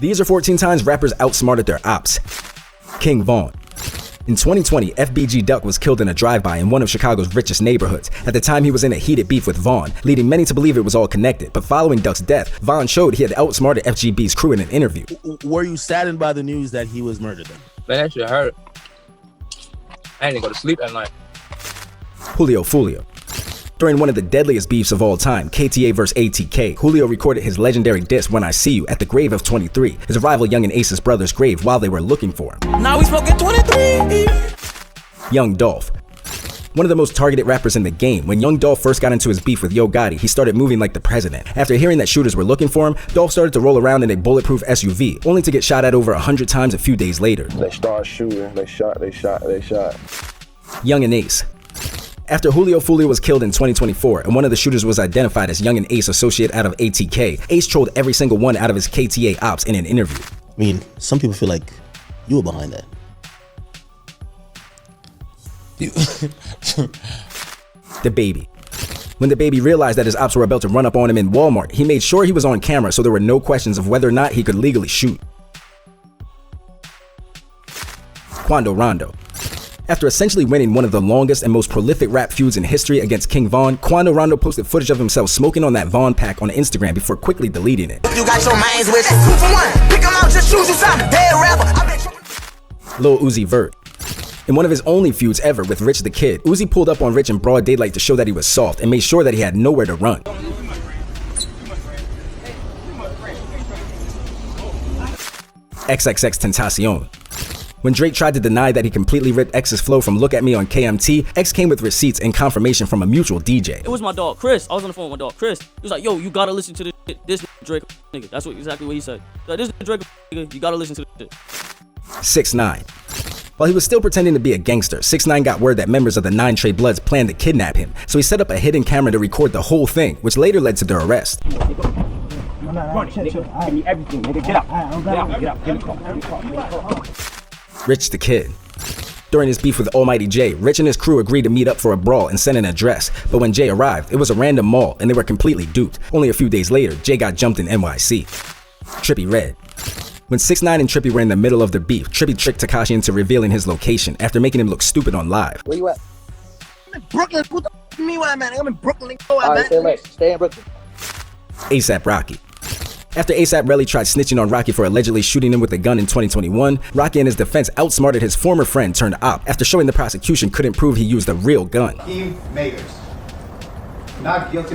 These are 14 times rappers outsmarted their ops. King Von. In 2020, FBG Duck was killed in a drive-by in one of Chicago's richest neighborhoods. At the time, he was in a heated beef with Von, leading many to believe it was all connected. But following Duck's death, Von showed he had outsmarted FGB's crew in an interview. Were you saddened by the news that he was murdered then? Man, that shit hurt. I didn't go to sleep at night. Julio Fulio. During one of the deadliest beefs of all time, KTA vs ATK, Julio recorded his legendary diss When I See You at the grave of 23, his rival Young and Ace's brother's grave while they were looking for him. Now we smoking 23! Young Dolph. One of the most targeted rappers in the game, when Young Dolph first got into his beef with Yo Gotti, he started moving like the president. After hearing that shooters were looking for him, Dolph started to roll around in a bulletproof SUV, only to get shot at over 100 times a few days later. They started shooting, they shot. Young and Ace. After Julio Fulio was killed in 2024, and one of the shooters was identified as Young and Ace associate out of ATK, Ace trolled every single one out of his KTA ops in an interview. I mean, some people feel like you were behind that. The Baby. When the Baby realized that his ops were about to run up on him in Walmart, he made sure he was on camera so there were no questions of whether or not he could legally shoot. Quando Rondo. After essentially winning one of the longest and most prolific rap feuds in history against King Von, Quando Rondo posted footage of himself smoking on that Von pack on Instagram before quickly deleting it. You got your minds with 2 for 1. Pick 'em out, just choose you some. Dead rapper. Lil Uzi Vert. In one of his only feuds ever with Rich the Kid, Uzi pulled up on Rich in broad daylight to show that he was soft and made sure that he had nowhere to run. XXX Tentacion. When Drake tried to deny that he completely ripped X's flow from Look At Me on KMT, X came with receipts and confirmation from a mutual DJ. It was my dog Chris. I was on the phone with my dog Chris. He was like, yo, you gotta listen to this Drake nigga. That's exactly what he said. Like, this Drake nigga, you gotta listen to this shit. 6ix9ine. While he was still pretending to be a gangster, 6ix9ine got word that members of the 9 Trey Bloods planned to kidnap him, so he set up a hidden camera to record the whole thing, which later led to their arrest. Rich the Kid. During his beef with Almighty Jay, Rich and his crew agreed to meet up for a brawl and send an address, but when Jay arrived, it was a random mall and they were completely duped. Only a few days later, Jay got jumped in NYC. Trippie Redd. When 6ix9ine and Trippie were in the middle of the beef, Trippie tricked Tekashi into revealing his location after making him look stupid on live. Where you at? I'm in Brooklyn. What the f*** you mean where I'm at? I'm in Brooklyn. Alright, stay in Brooklyn. ASAP Rocky. After ASAP Rocky tried snitching on Rocky for allegedly shooting him with a gun in 2021, Rocky in his defense outsmarted his former friend turned op after showing the prosecution couldn't prove he used a real gun. Mayors. Not guilty.